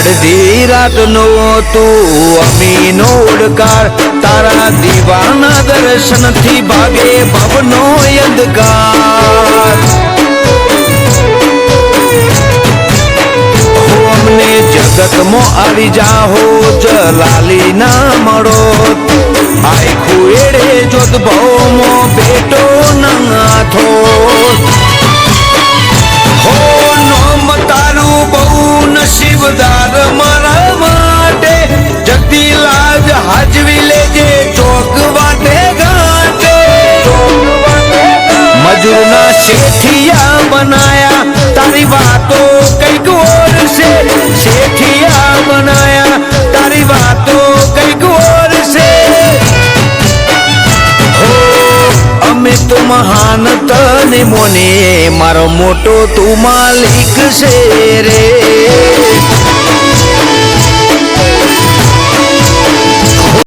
અડધી રાતનો તું અમીનો ઉડકાર તારા દીવાના દર્શનથી ભાગે ભવનો અંધકાર અમને જગતમાં આવી જાહો જલાલી ના મળો આખું એડે જોત ભવમાં બેટો નાથો હો નોમ તારું બહુ નસીબદાર મારા માટે જગતી લાજ હાજવી લેજે ચોક વાટે ઘાટે મજૂરના શેઠિયા બનાયા તારી વાતો કઈક ઓર છે શેઠિયા બનાયા તારી વાતો કઈક ઓર છે હો અમે તો મહાન તને મોને મારો મોટો તું માલિક છે રે